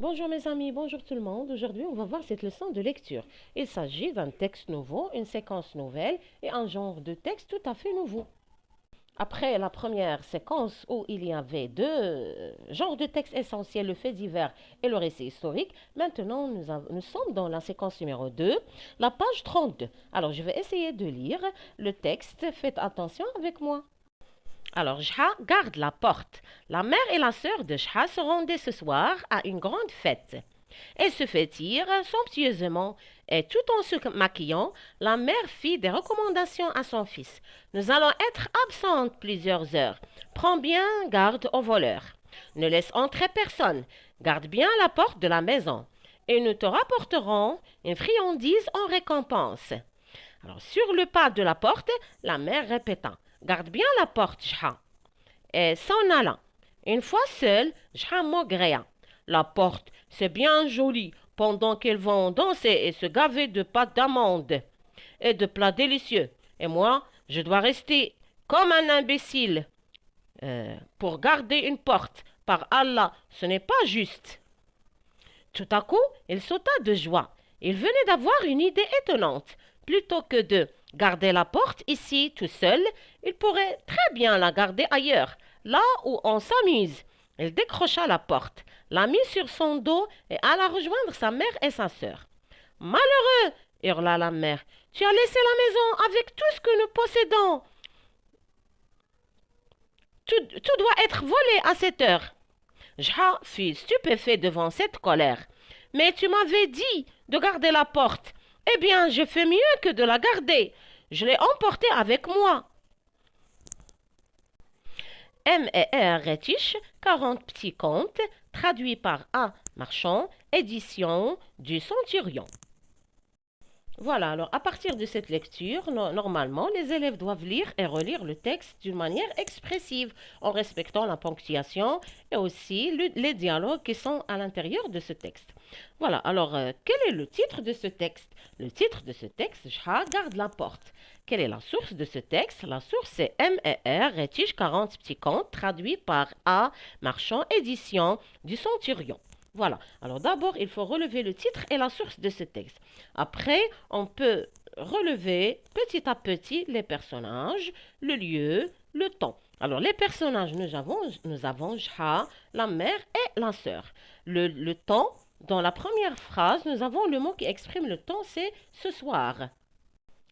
Bonjour mes amis, bonjour tout le monde. Aujourd'hui, on va voir cette leçon de lecture. Il s'agit d'un texte nouveau, une séquence nouvelle et un genre de texte tout à fait nouveau. Après la première séquence où il y avait deux genres de textes essentiels, le fait divers et le récit historique, maintenant nous sommes dans la séquence numéro 2, la page 32. Alors je vais essayer de lire le texte. Faites attention avec moi. Alors, Jha garde la porte. La mère et la sœur de Jha se rendaient ce soir à une grande fête. Elle se vêtirent somptueusement et tout en se maquillant, la mère fit des recommandations à son fils. Nous allons être absentes plusieurs heures. Prends bien garde aux voleurs. Ne laisse entrer personne. Garde bien la porte de la maison. Et nous te rapporterons une friandise en récompense. Alors, sur le pas de la porte, la mère répéta: Garde bien la porte, Jha. Et s'en allant. Une fois seule, Jha maugréa: La porte, c'est bien joli, pendant qu'ils vont danser et se gaver de pâtes d'amandes et de plats délicieux. Et moi, je dois rester comme un imbécile pour garder une porte. Par Allah, ce n'est pas juste. Tout à coup, il sauta de joie. Il venait d'avoir une idée étonnante. Plutôt que de garder la porte ici tout seul, il pourrait très bien la garder ailleurs, là où on s'amuse. Il décrocha la porte, la mit sur son dos et alla rejoindre sa mère et sa sœur. Malheureux, hurla la mère, tu as laissé la maison avec tout ce que nous possédons. Tout doit être volé à cette heure. Jha fut stupéfait devant cette colère. Mais tu m'avais dit de garder la porte. Eh bien, je fais mieux que de la garder. Je l'ai emportée avec moi. M et R Rétiche, 40 petits contes, traduits par A. Marchand, édition du Centurion. Voilà, alors à partir de cette lecture, normalement, les élèves doivent lire et relire le texte d'une manière expressive, en respectant la ponctuation et aussi les dialogues qui sont à l'intérieur de ce texte. Voilà, alors quel est le titre de ce texte? Le titre de ce texte, Jha garde la porte. Quelle est la source de ce texte? La source c'est M et R, Rétige 40 petits contes, traduit par A. Marchand, édition du Centurion. Voilà. Alors d'abord, il faut relever le titre et la source de ce texte. Après, on peut relever petit à petit les personnages, le lieu, le temps. Alors les personnages, nous avons Jha, la mère et la sœur. Le temps, dans la première phrase, nous avons le mot qui exprime le temps, c'est ce soir.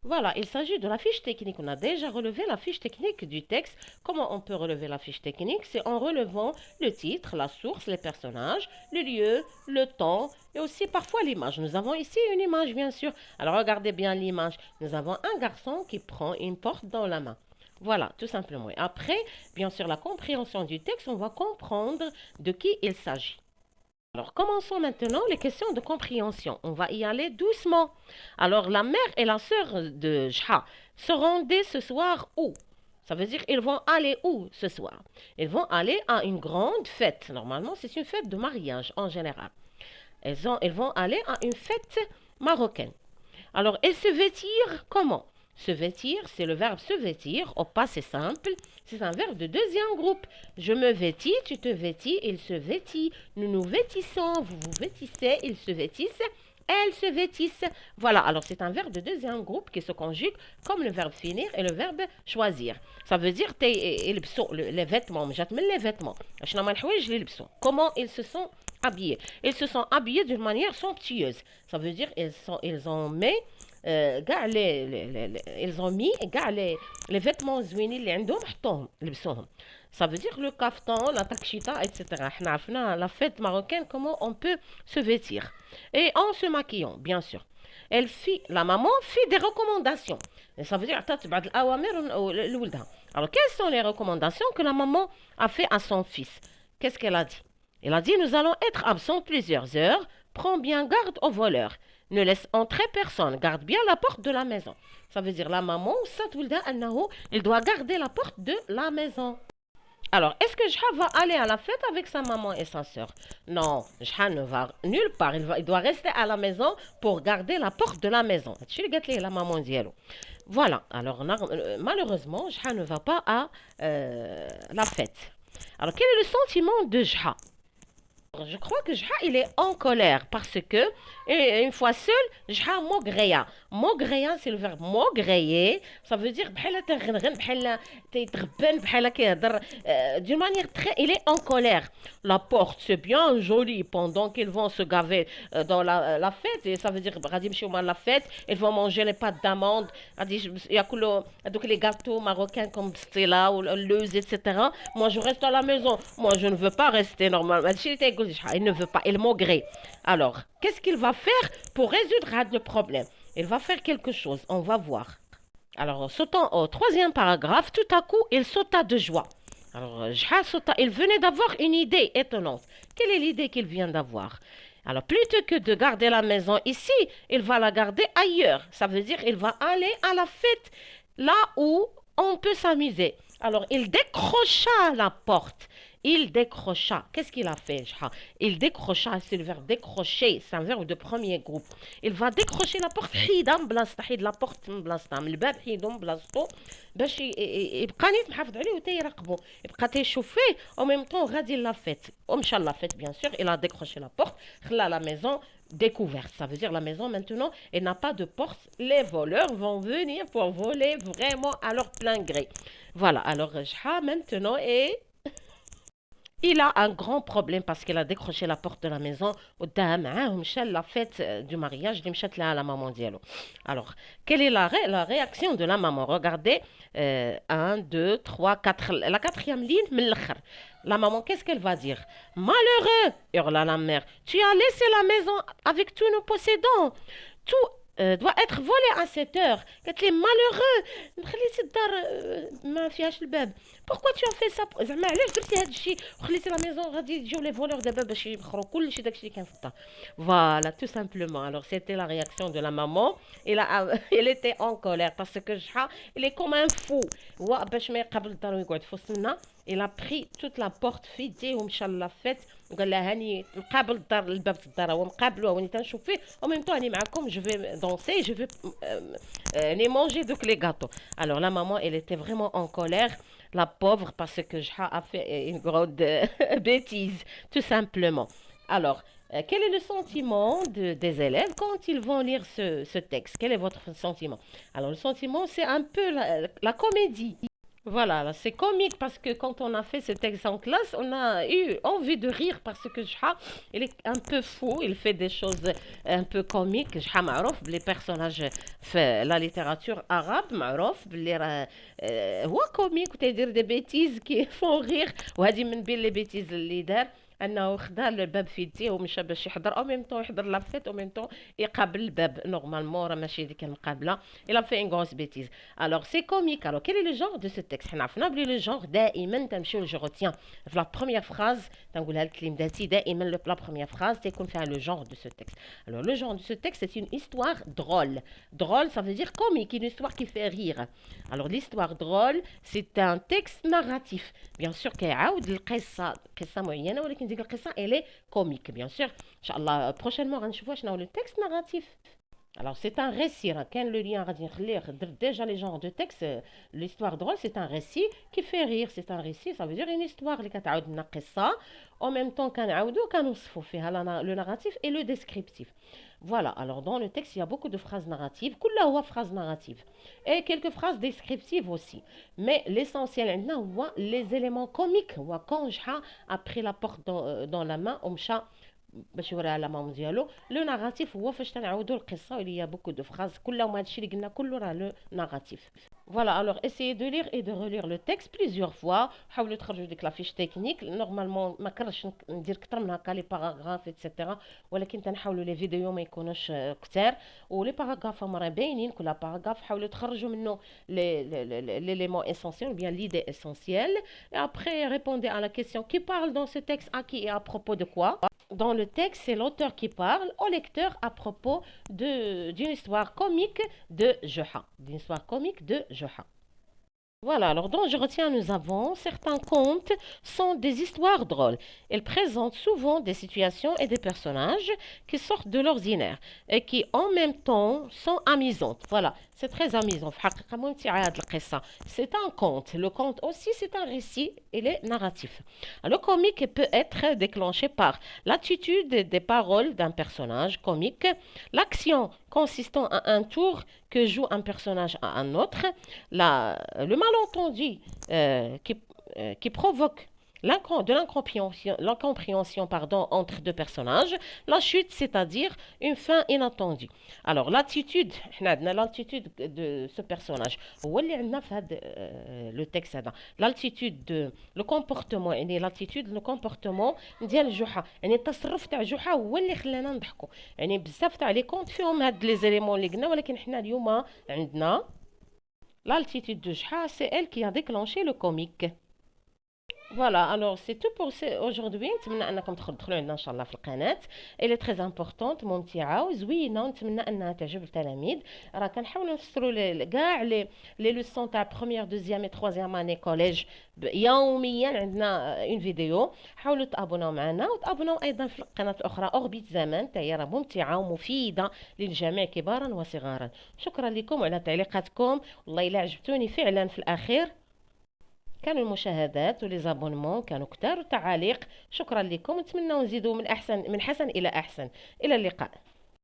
Voilà, il s'agit de la fiche technique. On a déjà relevé la fiche technique du texte. Comment on peut relever la fiche technique? C'est en relevant le titre, la source, les personnages, le lieu, le temps et aussi parfois l'image. Nous avons ici une image, bien sûr. Alors regardez bien l'image. Nous avons un garçon qui prend une porte dans la main. Voilà, tout simplement. Et après, bien sûr, la compréhension du texte, on va comprendre de qui il s'agit. Alors, commençons maintenant les questions de compréhension. On va y aller doucement. Alors, la mère et la sœur de Jha se rendaient ce soir où? Ça veut dire ils vont aller où ce soir? Ils vont aller à une grande fête. Normalement, c'est une fête de mariage en général. Ils vont aller à une fête marocaine. Alors, elles se vêtirent comment? Se vêtir, c'est le verbe se vêtir. Au passé simple, c'est un verbe de deuxième groupe. Je me vêtis, tu te vêtis, il se vêtit. Nous nous vêtissons, vous vous vêtissez, ils se vêtissent, elles se vêtissent. Voilà, alors c'est un verbe de deuxième groupe qui se conjugue comme le verbe finir et le verbe choisir. Ça veut dire les vêtements, les vêtements. Comment ils se sont habillés? Ils se sont habillés d'une manière somptueuse. Ça veut dire ils ont mis ils ont mis les vêtements زوينين اللي عندهم حطوهم لبسوهم. Ça veut dire le kaftan, la takshita, etc. احنا عرفنا la fête marocaine comment on peut se vêtir. Et en se maquillant, bien sûr. La maman fit des recommandations. Et ça veut dire عطات بعض الأوامر لولدها. Alors quelles sont les recommandations que la maman a fait à son fils? Qu'est-ce qu'elle a dit? Elle a dit nous allons être absents plusieurs heures. Prends bien garde aux voleurs. Ne laisse entrer personne. Garde bien la porte de la maison. Ça veut dire la maman, il doit garder la porte de la maison. Alors, est-ce que Jha va aller à la fête avec sa maman et sa sœur? Non, Jha ne va nulle part. Il doit rester à la maison pour garder la porte de la maison. La maman dialo. Voilà. Alors, malheureusement, Jha ne va pas à la fête. Alors, quel est le sentiment de Jha? Je crois que Jha, il est en colère parce que, et une fois seul, Jha mogreya. Mogreya, c'est le verbe mogreyer. Ça veut dire بحال تنغنغن بحال تيتغبن بحال كيهضر d'une manière très. Il est en colère. La porte, c'est bien joli pendant qu'ils vont se gaver dans la fête. Et ça veut dire غادي يمشيو مع la fête. Ils vont manger les pâtes d'amande. غادي ياكلوا هذوك les gâteaux marocains comme Stella ou Leuze, etc. Moi, je reste à la maison. Moi, je ne veux pas rester normalement. Il ne veut pas. Il maugrait. Alors, qu'est-ce qu'il va faire pour résoudre le problème? Il va faire quelque chose. On va voir. Alors, sautant au troisième paragraphe, tout à coup, il sauta de joie. Alors, Jha sauta. Il venait d'avoir une idée étonnante. Quelle est l'idée qu'il vient d'avoir? Alors, plutôt que de garder la maison ici, il va la garder ailleurs. Ça veut dire qu'il va aller à la fête là où on peut s'amuser. Alors, il décrocha la porte. Il décrocha. Qu'est-ce qu'il a fait, Jha? Il décrocha, c'est le verbe décrocher. C'est un verbe de premier groupe. Il va décrocher la porte. حيدها من بلاصتها. حيد لا بورت من بلاصتها. من الباب حيدو من بلاصتو باش يبقى نيت محافظ عليه وتيراقبو. يبقى تيشوف فيه au même temps غادي لا فيت. ومشى لا فيت bien sûr. Il a décroché la porte. خلى la maison découverte. Ça veut dire la maison maintenant, elle n'a pas de porte. Les voleurs vont venir pour voler vraiment à leur plein gré. Voilà, alors Jha maintenant est. Il a un grand problème parce qu'il a décroché la porte de la maison. ودا معاهم مشى la fête du mariage اللي مشات لها la maman ديالو. Alors, quelle est la réaction de la maman? Regardez, 1, 2, 3, 4, la quatrième ligne, من الآخر. La maman, qu'est-ce qu'elle va dire? Malheureux, hurla la mère, tu as laissé la maison avec tous nos possédants. Tout doit être volé à cette heure. قالت لي malheureux, خليتي الدار ما فيهاش الباب. Pourquoi tu as fait ça? زعما علاش درتي هذا الشيء وخليتي لا ميزون غادي يجيو لي فولور دابا باش يبخروا كلشي داكشي اللي كان في الدار. Voilà, tout simplement. Alors, c'était la réaction de la maman. Elle était en colère parce que Jha, il est comme un fou. هو باش ما يقابل الدار ويقعد في وسطنا. Il a pris toute la porte في يديه ومشى لافيت وقال لها هاني نقابل الدار الباب الدار هو مقابله هاني تنشوف فيه او ميم طون هاني معاكم je vais danser je vais les manger donc les gâteaux. Alors la maman elle était vraiment en colère, la pauvre, parce que Jha a fait une grande bêtise tout simplement. Alors quel est le sentiment des élèves quand ils vont lire ce texte? Quel est votre sentiment? Alors le sentiment c'est un peu la comédie. Voilà, là, c'est comique parce que quand on a fait ce texte en classe, on a eu envie de rire parce que Jha, il est un peu fou, il fait des choses un peu comiques. Jha معروف les personnages في la littérature arabe معروف باللي هو comique وتيدير des bêtises qui font rire وهذه من بين les bêtises اللي دار انه خدا الباب في يديه ومشى باش يحضر او ميم طون يحضر لافيت او ميم طون يقابل الباب نورمالمون راه ماشي ديك المقابله. Il a fait une grosse bêtise. Alors c'est comique. Alors quel est le genre de ce texte? حنا عرفنا بلي le genre دائما تنمشيو je retiens في la première phrase تنقولها للتلميذ دائما la première phrase تيكون فيها le genre de ce texte. Alors le genre de ce texte c'est une histoire drôle. Drôle ça veut dire comique, une histoire qui fait rire. Alors l'histoire drôle c'est un texte narratif. Bien sûr كيعاود القصه قصه معينه ولكن ديك القصه elle est comique bien sûr. ان شاء الله prochainement غنشوفوا شنو هو le texte narratif. Alors c'est un récit راه كان le lien غادي نخليه déjà les genres de texte. L'histoire drôle c'est un récit qui fait rire. C'est un récit ça veut dire une histoire اللي كتعاود لنا قصه en même temps كنعاودو كنوصفوا فيها le narratif et le descriptif. Voilà, alors dans le texte, il y a beaucoup de phrases narratives, كلها هو phrases narratives, et quelques phrases descriptives aussi. Mais l'essentiel, عندنا هو les éléments comiques. هو quand Jha a pris la porte dans la main, ومشى باش يوريها لا مام ديالو. لو ناراتيف هو فاش تنعاودوا القصه اللي هي بوكو دو فراز كلهم هادشي اللي قلنا كله راه لو ناراتيف. Voilà, alors essayez de lire et de relire le texte plusieurs fois. حاولوا تخرجوا ديك لا فيش تكنيك. نورمالمون ما كرهتش ندير كثر من هكا لي باراغراف ايتترا ولكن تنحاولوا لي فيديو ما يكونوش كثار ولي باراغراف هما راه باينين. كل باراغراف حاولوا تخرجوا منه l'élément essentiel ou bien l'idée essentielle et après répondez à la question qui parle dans ce texte à qui et à propos de quoi. Dans le texte, c'est l'auteur qui parle au lecteur à propos d'une histoire comique de Jha. D'une histoire comique de Jha. Voilà, alors dans Je retiens, nous avons certains contes sont des histoires drôles. Ils présentent souvent des situations et des personnages qui sortent de l'ordinaire et qui en même temps sont amusantes. Voilà, c'est très amusant. في الحقيقة ممتعة هذه القصة. C'est un conte. Le conte aussi, c'est un récit. Il est narratif. Le comique peut être déclenché par l'attitude des paroles d'un personnage comique, l'action consistant à un tour que joue un personnage à un autre, le malentendu qui provoque l'incompréhension entre deux personnages, la chute, c'est-à-dire une fin inattendue. Alors, l'attitude de ce personnage, هو اللي عندنا في هذا le texte هذا. L'altitude de le comportement يعني l'attitude le comportement ديال جحا يعني التصرف تاع جحا هو اللي خلانا نضحكوا يعني بزاف تاع لي كونت فيهم هاد لي زيليمون اللي قلنا ولكن حنا اليوم عندنا l'altitude de جحا c'est elle qui a déclenché le comique. Voilà, alors c'est tout pour aujourd'hui. نتمنى انكم تدخلوا عندنا ان شاء الله في القناه. Elle est très importante ممتعه وزوينه ونتمنى انها تعجب التلاميذ. راه كنحاولوا نفسروا كاع لي لوسون تاع بروميير دوزيام اي تروازيام اني كوليج يوميا عندنا اون فيديو. حاولوا تابوناو معنا وتابوناو ايضا في القناه الاخرى اوربيت زمان حتى هي راه ممتعه ومفيده للجميع كبارا وصغارا. شكرا لكم على تعليقاتكم والله الا عجبتوني فعلا في الاخير. كانوا المشاهدات وليزابونمون كانوا كتار والتعاليق. شكرا لكم نتمنى نزيدوا من حسن إلى أحسن. إلى اللقاء.